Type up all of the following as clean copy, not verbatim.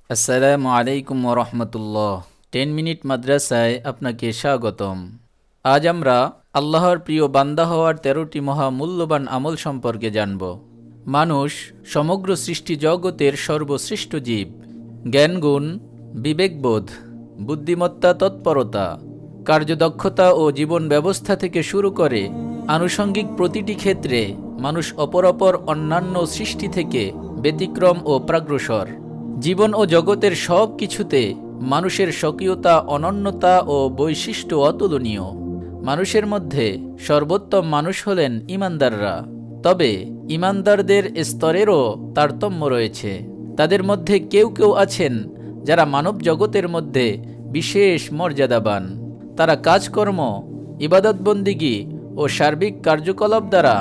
আসসালামু আলাইকুম ওরহমতুল্লাহ। 10 মিনিট মাদ্রাসায় আপনাকে স্বাগতম। আজ আমরা আল্লাহর প্রিয় বান্দা হওয়ার 13টি মহামূল্যবান আমল সম্পর্কে জানব। মানুষ সমগ্র সৃষ্টি জগতের সর্বশ্রেষ্ঠ জীব। জ্ঞানগুণ, বিবেকবোধ, বুদ্ধিমত্তা, তৎপরতা, কার্যদক্ষতা ও জীবন ব্যবস্থা থেকে শুরু করে আনুষঙ্গিক প্রতিটি ক্ষেত্রে মানুষ অপর অন্যান্য সৃষ্টি থেকে ব্যতিক্রম ও প্রাগ্রসর। জীবন ও জগতের সব কিছুতে মানুষের স্বকীয়তা, অনন্যতা ও বৈশিষ্ট্য অতুলনীয়। মানুষের মধ্যে সর্বোত্তম মানুষ হলেন ঈমানদাররা। তবে ঈমানদারদের স্তরেরও তারতম্য রয়েছে। তাদের মধ্যে কেউ কেউ আছেন যারা মানব জগতের মধ্যে বিশেষ মর্যাদাবান। তারা কাজকর্ম, ইবাদতবন্দিগি ও সার্বিক কার্যকলাপ দ্বারা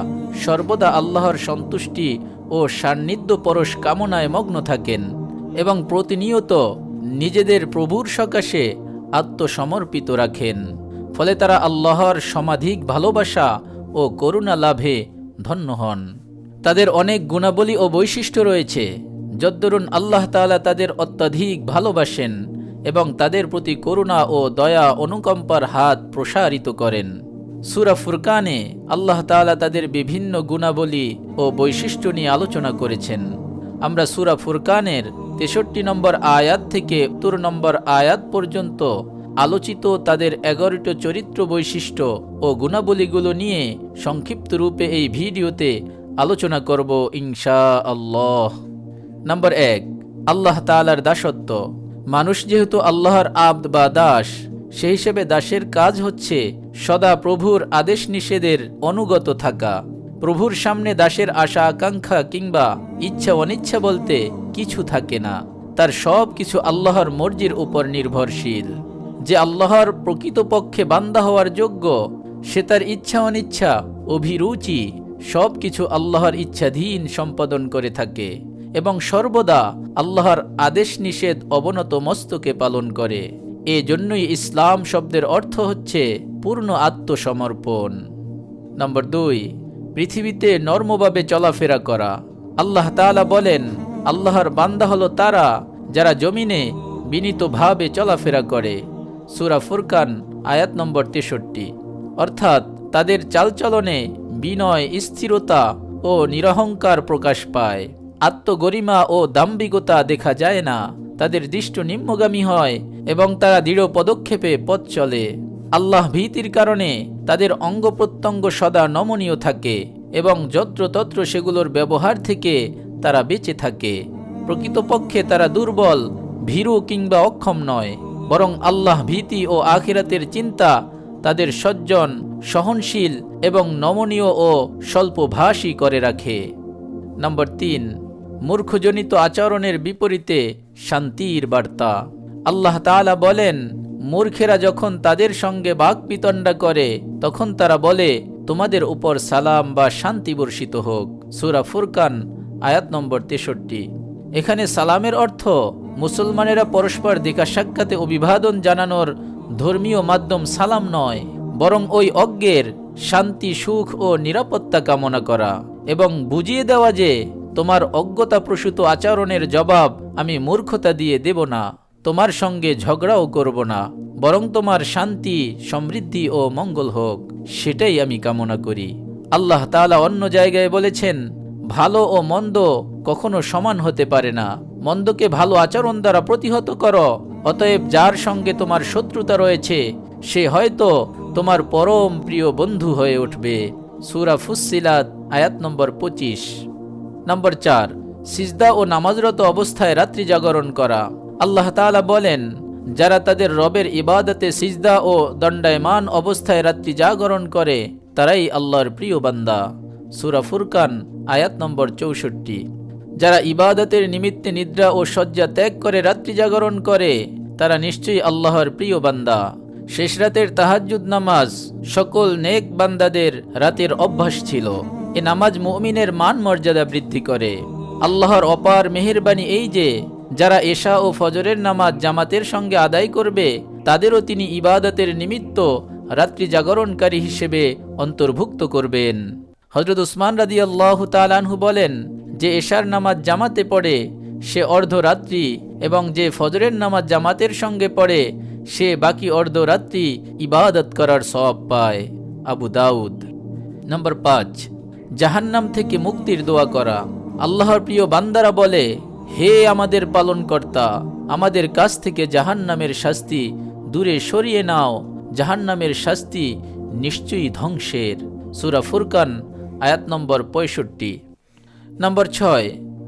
সর্বদা আল্লাহর সন্তুষ্টি ও সান্নিধ্য পরশ কামনায় মগ্ন থাকেন এবং প্রতিনিয়ত নিজেদের প্রভুর সকাশে আত্মসমর্পিত রাখেন। ফলে তারা আল্লাহর সমাধিক ভালোবাসা ও করুণা লাভে ধন্য হন। তাদের অনেক গুণাবলী ও বৈশিষ্ট্য রয়েছে, যদ্দরুন আল্লাহ তাআলা তাদের অত্যধিক ভালোবাসেন এবং তাদের প্রতি করুণা ও দয়া অনুকম্পার হাত প্রসারিত করেন। সূরা ফুরকানে আল্লাহ তাআলা তাদের বিভিন্ন গুণাবলী ও বৈশিষ্ট্য নিয়ে আলোচনা করেছেন। আমরা সূরা ফুরকানের 63 নম্বর আয়াত থেকে 70 নম্বর আয়াত পর্যন্ত আলোচিত তাদের 11টি চরিত্র বৈশিষ্ট্য ও গুণাবলীগুলো নিয়ে সংক্ষিপ্ত রূপে এই ভিডিওতে আলোচনা করব ইনশাআল্লাহ। নম্বর 1, আল্লাহ তাআলার দাসত্ব। মানুষ যেহেতু আল্লাহর আব্দ বা দাস, সেই হিসেবে দাসের কাজ হচ্ছে সদা প্রভুর আদেশ নিষেধের অনুগত থাকা। প্রভুর সামনে দাসের আশা আকাঙ্ক্ষা কিংবা ইচ্ছা অনিচ্ছা বলতে কিছু থাকে না। তার সব কিছু আল্লাহর মর্জির উপর নির্ভরশীল। যে আল্লাহর প্রকৃতপক্ষে বান্দা হওয়ার যোগ্য, সে তার ইচ্ছা অনিচ্ছা, অভিরুচি সব কিছু আল্লাহর ইচ্ছাধীন সম্পাদন করে থাকে এবং সর্বদা আল্লাহর আদেশ নিষেধ অবনত মস্তকে পালন করে। এজন্যই ইসলাম শব্দের অর্থ হচ্ছে পূর্ণ আত্মসমর্পণ। নম্বর 2, পৃথিবীতে নর্মভাবে চলাফেরা করা। আল্লাহ তাআলা বলেন, আল্লাহর বান্দা হলো তারা যারা জমিনে বিনীতভাবে চলাফেরা করে। সূরা ফুরকান আয়াত নম্বর 63। অর্থাৎ তাদের চালচলনে বিনয়, স্থিরতা ও নিরহংকার প্রকাশ পায়। আত্মগরিমা ও দাম্ভিকতা দেখা যায় না। তাদের দৃষ্ট নিম্নগামী হয় এবং তারা দৃঢ় পদক্ষেপে পথ চলে। আল্লাহ ভীতির কারণে তাদের অঙ্গ প্রত্যঙ্গ সদা নমনীয় থাকে এবং যত্রতত্র সেগুলোর ব্যবহার থেকে তারা বেঁচে থাকে। প্রকৃতপক্ষে তারা দুর্বল, ভীরু কিংবা অক্ষম নয়, বরং আল্লাহ ভীতি ও আখিরাতের চিন্তা তাদের সজ্জন, সহনশীল এবং নমনীয় ও স্বল্পভাষী করে রাখে। নম্বর 3, মূর্খজনিত আচরণের বিপরীতে শান্তির বার্তা। আল্লাহ তাআলা বলেন, মূর্খেরা যখন তাদের সঙ্গে বাকবিতণ্ডা করে তখন তারা বলে, তোমাদের উপর সালাম বা শান্তি বর্ষিত হোক। সূরা ফুরকান আয়াত নম্বর 63। এখানে সালামের অর্থ মুসলমানেরা পরস্পর দেখা সাক্ষাতে অভিবাদন জানানোর ধর্মীয় মাধ্যম সালাম নয়, বরং ওই অজ্ঞের শান্তি, সুখ ও নিরাপত্তা কামনা করা এবং বুঝিয়ে দেওয়া যে তোমার অজ্ঞতাপ্রসূত আচরণের জবাব আমি মূর্খতা দিয়ে দেব না, তোমার সঙ্গে ঝগড়াও করব না, বরং তোমার শান্তি, সমৃদ্ধি ও মঙ্গল হোক, সেটাই আমি কামনা করি। আল্লাহ তাআলা অন্য জায়গায় বলেছেন, ভালো ও মন্দ কখনো সমান হতে পারে না। মন্দকে ভালো আচরণ দ্বারা প্রতিহত করো। অতএব যার সঙ্গে তোমার শত্রুতা রয়েছে সে হয়তো তোমার পরম প্রিয় বন্ধু হয়ে উঠবে। সূরা ফুসসিলাত আয়াত নম্বর 25। নম্বর 4, সিজদা ও নামাজরত অবস্থায় রাত্রি জাগরণ করা। আল্লাহ তাআলা বলেন, যারা তাদের রবের ইবাদতে সিজদা ও দণ্ডায়মান অবস্থায় রাত্রি জাগরণ করে তারাই আল্লাহর প্রিয় বান্দা। সূরা ফুরকান আয়াত নম্বর 64। যারা ইবাদতের নিমিত্তে নিদ্রা ও শয্যা ত্যাগ করে রাত্রি জাগরণ করে তারা নিশ্চয়ই আল্লাহর প্রিয় বান্দা। শেষ রাতের তাহাজ্জুদ নামাজ সকল নেক বান্দাদের রাতের অভ্যাস ছিল। এ নামাজ মুমিনের মান মর্যাদা বৃদ্ধি করে। আল্লাহর অপার মেহেরবানি এই যে যারা এশা ও ফজরের নামাজ জামাতের সঙ্গে আদায় করবে তাদেরও তিনি ইবাদতের নিমিত্ত রাত্রি জাগরণকারী হিসেবে অন্তর্ভুক্ত করবেন। হযরত উসমান রাদিয়াল্লাহু তাআলা আনহু বলেন, যে এশার নামাজ জামাতে পড়ে সে অর্ধরাত্রি, এবং যে ফজরের নামাজ জামাতের সঙ্গে পড়ে সে বাকি অর্ধরাত্রি ইবাদত করার সওয়াব পায়। আবু দাউদ। নম্বর 5, জাহান্নাম থেকে মুক্তির দোয়া করা। আল্লাহর প্রিয় বান্দারা বলে, হে আমাদের পালনকর্তা, আমাদের কাছ থেকে জাহান্নামের শাস্তি দূরে সরিয়ে নাও, জাহান্নামের শাস্তি নিশ্চয়ই ধ্বংসের। সূরা ফুরকান আয়াত নম্বর 65। নম্বর 6,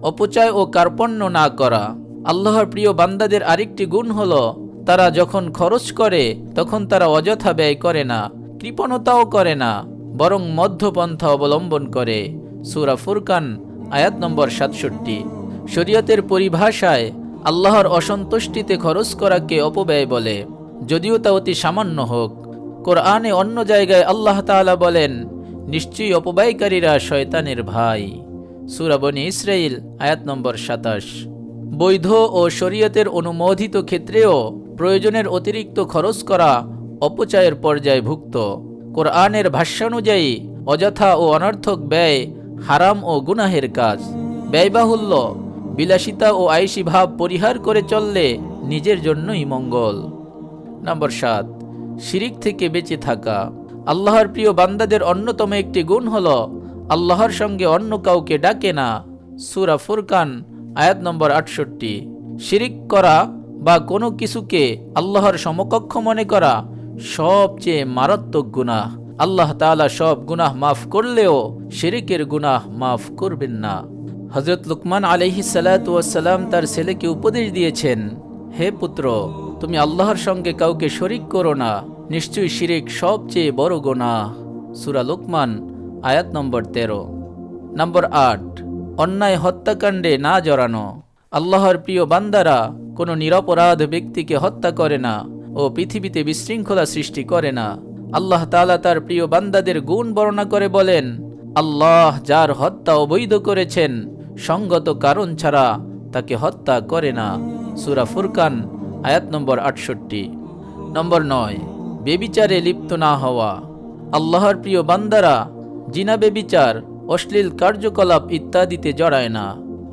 অপচয় ও কার্পণ্য না করা। আল্লাহর প্রিয় বান্দাদের আরেকটি গুণ হলো তারা যখন খরচ করে তখন তারা অযথা ব্যয় করে না, কৃপণতাও করে না, বরং মধ্যপন্থা অবলম্বন করে। সূরা ফুরকান আয়াত নম্বর 67। শরীয়তের পরিভাষায় আল্লাহর অসন্তুষ্টিতে খরচ করাকে অপব্যয় বলে, যদিও তা অতি সামান্য হোক। কোরআনে অন্য জায়গায় আল্লাহ তাআলা বলেন, নিশ্চয়ই অপব্যয়কারীরা শয়তানের ভাই। সূরা বনী ইসরাঈল আয়াত নম্বর 27। বৈধ ও শরীয়তের অনুমোদিত ক্ষেত্রেও প্রয়োজনের অতিরিক্ত খরচ করা অপচয়ের পর্যায়ভুক্ত। কোরআনের ভাষ্যানুযায়ী অযথা ও অনর্থক ব্যয় হারাম ও গুনাহের কাজ। ব্যয়বাহুল্য, বিলাসিতা ও আয়েশি ভাব পরিহার করে চললে নিজের জন্যই মঙ্গল। নম্বর 7, শিরিক থেকে বেঁচে থাকা। আল্লাহর প্রিয় বান্দাদের অন্যতম একটি গুণ হলো আল্লাহর সঙ্গে অন্য কাউকে ডাকে না। সূরা ফুরকান আয়াত নম্বর 68। শিরিক করা বা কোনো কিছুকে আল্লাহর সমকক্ষ মনে করা সবচেয়ে মারাত্মক গুনাহ। আল্লাহ তাআলা সব গুনাহ মাফ করলেও শিরিকের গুনাহ মাফ করবেন না। হযরত লুকমান আলাইহিস সালাতু ওয়াস সালাম তার ছেলেকে উপদেশ দিয়েছেন, হে পুত্র, তুমি আল্লাহর সঙ্গে কাউকে শরীক করো না, নিশ্চয়ই শিরিক সবচেয়ে বড় গুনাহ। সূরা লুকমান আয়াত নম্বর 13। নম্বর 8, অন্যায় হত্যাকাণ্ডে না জড়ানো। আল্লাহর প্রিয় বান্দারা কোনো নিরপরাধ ব্যক্তিকে হত্যা করে না ও পৃথিবীতে বিশৃঙ্খলা সৃষ্টি করে না। আল্লাহ তাআলা তার প্রিয় বান্দাদের গুণ বর্ণনা করে বলেন, আল্লাহ যার হত্যা অবৈধ করেছেন সঙ্গত কারণ ছাড়া তাকে হত্যা করে না। সূরা ফুরকান আয়াত নম্বর 68। নম্বর 9, বেবিচারে লিপ্ত না হওয়া। আল্লাহর প্রিয় বান্দারা জিনা, বেবিচার, অশ্লীল কার্যকলাপ ইত্যাদিতে জড়ায় না,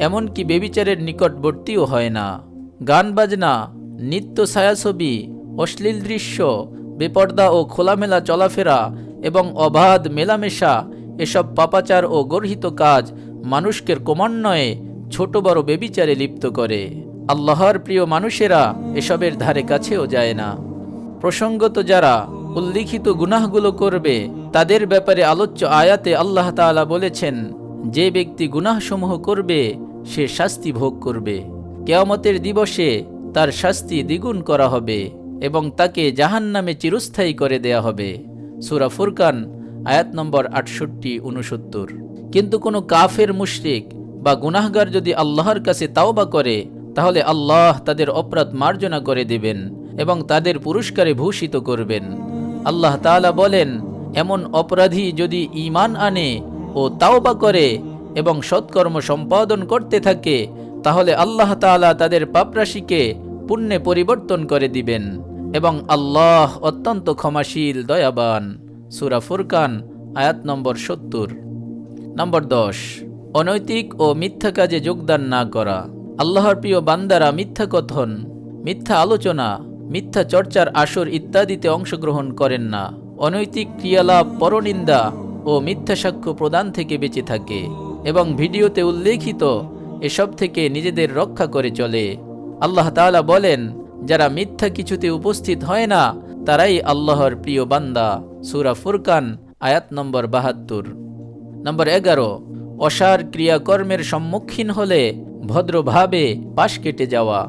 এমনকি বেবিচারের নিকটবর্তীও হয় না। গান বাজনা, নিত্য ছায়াছবি, অশ্লীল দৃশ্য, বেপর্দা ও খোলামেলা চলাফেরা এবং অবাধ মেলামেশা, এসব পাপাচার ও গর্হিত কাজ মানুষকে ক্রমান্বয়ে ছোট বড় বেবিচারে লিপ্ত করে। আল্লাহর প্রিয় মানুষেরা এসবের ধারে কাছেও যায় না। প্রসঙ্গত যারা উল্লিখিত গুনাহগুলো করবে তাদের ব্যাপারে আলোচ্য আয়াতে আল্লাহ তাআলা বলেছেন, যে ব্যক্তি গুনাহসমূহ করবে সে শাস্তি ভোগ করবে। কিয়ামতের দিবসে তার শাস্তি দ্বিগুণ করা হবে এবং তাকে জাহান্নামে চিরস্থায়ী করে দেয়া হবে। সূরা ফুরকান আয়াত নম্বর 68-69। কিন্তু কোনো কাফের, মুশরিক বা গুনাহগার যদি আল্লাহর কাছে তাওবা করে তাহলে আল্লাহ তাদের অপরাধ মার্জনা করে দেবেন এবং তাদের পুরস্কারে ভূষিত করবেন। আল্লাহ তাআলা বলেন, এমন অপরাধী যদি ঈমান আনে ও তাওবা করে এবং সৎকর্ম সম্পাদন করতে থাকে তাহলে আল্লাহ তাআলা তাদের পাপরাশিকে পুণ্যে পরিবর্তন করে দিবেন এবং আল্লাহ অত্যন্ত ক্ষমাশীল, দয়াবান। সূরা ফুরকান আয়াত নম্বর 70। নম্বর 10, অনৈতিক ও মিথ্যা কাজে যোগদান না করা। আল্লাহর প্রিয় বান্দারা মিথ্যা কথন, মিথ্যা আলোচনা, মিথ্যা চর্চার আসর ইত্যাদিতে অংশগ্রহণ করেন না। অনৈতিক ক্রিয়ালাপ, পরনিন্দা ও মিথ্যা সাক্ষ্য প্রদান থেকে বেঁচে থাকে এবং ভিডিওতে উল্লেখিত এসব থেকে নিজেদের রক্ষা করে চলে। আল্লাহ তাআলা বলেন, যারা মিথ্যা কিছুতে উপস্থিত হয় না তারাই আল্লাহর প্রিয় বান্দা। সূরা ফুরকান আয়াত নম্বর 72। নম্বর 11, অসার ক্রিয়াকর্মের সম্মুখীন হলে ভদ্রভাবে পাশ কেটে যাওয়া।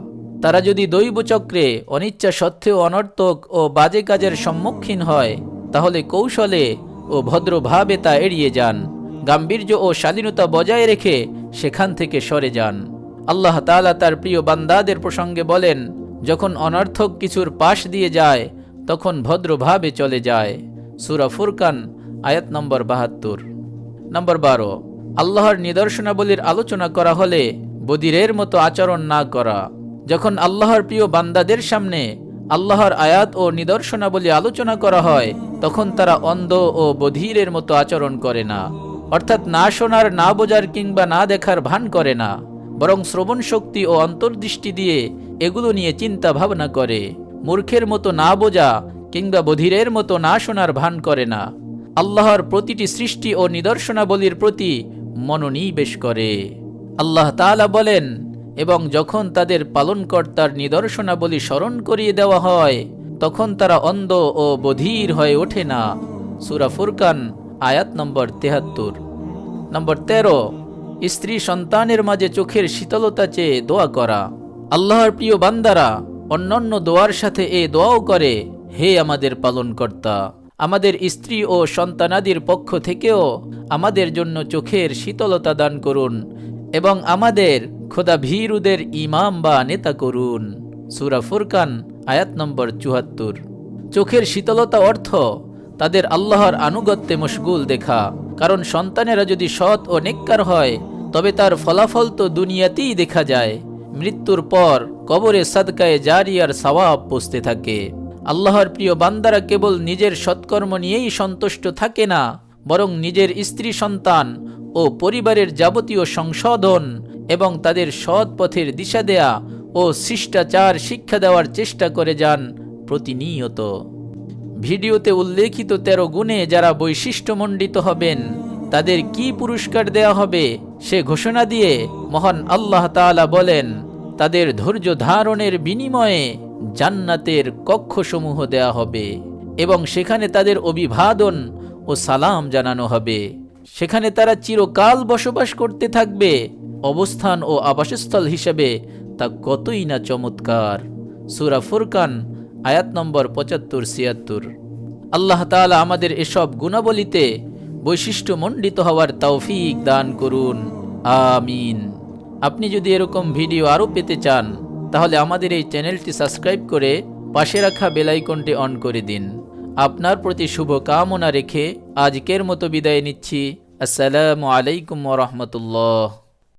তারা যদি দৈব চক্রে অনিচ্ছা সত্ত্বেও অনর্থক ও বাজে কাজের সম্মুখীন হয় তাহলে কৌশলে ও ভদ্রভাবে তা এড়িয়ে যান। গাম্ভীর্য ও স্বাধীনতা বজায় রেখে সেখান থেকে সরে যান। আল্লাহ তাআলা তার প্রিয় বান্দাদের প্রসঙ্গে বলেন, যখন অনর্থক কিছুর পাশ দিয়ে যায় তখন ভদ্রভাবে চলে যায়। সূরা ফুরকান আয়াত নম্বর 72। নম্বর 12, আল্লাহর নিদর্শনাবলীর আলোচনা করা হলে বধিরের মতো আচরণ না করা। যখন আল্লাহর প্রিয় বান্দাদের সামনে আল্লাহর আয়াত ও নিদর্শনাবলী আলোচনা করা হয় তখন তারা অন্ধ ও বধিরের মতো আচরণ করে না, অর্থাৎ না শোনার, না বোঝার কিংবা না দেখার ভান করে না, বরং শ্রবণ শক্তি ও অন্তর্দৃষ্টি দিয়ে এগুলো নিয়ে চিন্তা ভাবনা করে। মূর্খের মতো না বোঝা কিংবা বধিরের মতো না শোনার ভান করে না। আল্লাহর প্রতিটি সৃষ্টি ও নিদর্শনাবলীর প্রতি মনোনিবেশ করে। আল্লাহ তাআলা বলেন, এবং যখন তাদের পালনকর্তার নিদর্শনাবলী স্মরণ করিয়ে দেওয়া হয় তখন তারা অন্ধ ও বধির হয়ে ওঠে না। সূরা ফুরকান আয়াত নম্বর ৭৩। নম্বর ১৩, স্ত্রী সন্তানের মাঝে চোখের শীতলতা চেয়ে দোয়া করা। আল্লাহর প্রিয় বান্দারা অন্যান্য দোয়ার সাথে এ দোয়াও করে, হে আমাদের পালনকর্তা, আমাদের স্ত্রী ও সন্তানাদির পক্ষ থেকেও আমাদের জন্য চোখের শীতলতা দান করুন এবং আমাদের খোদা ভীরুদের ইমাম বা নেতা করুন। সূরা ফুরকান আয়াত নম্বর ৭৪। চোখের শীতলতা অর্থ তাদের আল্লাহর আনুগত্যে মশগুল দেখা। কারণ সন্তানেরা যদি সৎ ও নেককার হয় তবে তার ফলাফল তো দুনিয়াতেই দেখা যায়। মৃত্যুর পর কবরে সাদকায়ে জারিয়ার সওয়াব পৌঁছতে থাকে। আল্লাহর প্রিয় বান্দারা কেবল নিজের সৎকর্ম নিয়েই সন্তুষ্ট থাকে না, বরং নিজের স্ত্রী সন্তান ও পরিবারের যাবতীয় সংশোধন এবং তাদের সৎ পথের দিশা দেয়া ও শিষ্টাচার শিক্ষা দেওয়ার চেষ্টা করে যান প্রতিনিয়ত। ভিডিওতে উল্লেখিত ১৩ গুণে যারা বৈশিষ্ট্যমণ্ডিত হবেন তাদের কি পুরস্কার দেয়া হবে সে ঘোষণা দিয়ে মহান আল্লাহ তাআলা বলেন, তাদের ধৈর্য ধারণের বিনিময়ে জান্নাতের কক্ষসমূহ দেয়া হবে এবং সেখানে তাদের অভিবাদন ও সালাম জানানো হবে। সেখানে তারা চিরকাল বসবাস করতে থাকবে। অবস্থান ও আবাসস্থল হিসেবে তা কতই না চমৎকার। সূরা ফুরকান আয়াত নম্বর ৭৫-৭৬। আল্লাহ তাআলা আমাদের এসব গুণাবলীতে বৈশিষ্ট্যমণ্ডিত হওয়ার তৌফিক দান করুন, আমিন। আপনি যদি এরকম ভিডিও আরও পেতে চান তাহলে আমাদের এই চ্যানেলটি সাবস্ক্রাইব করে পাশে রাখা বেল আইকনটি অন করে দিন। আপনার প্রতি শুভ কামনা রেখে আজকের মতো বিদায় নিচ্ছি। আসসালামু আলাইকুম ওয়া রাহমাতুল্লাহ।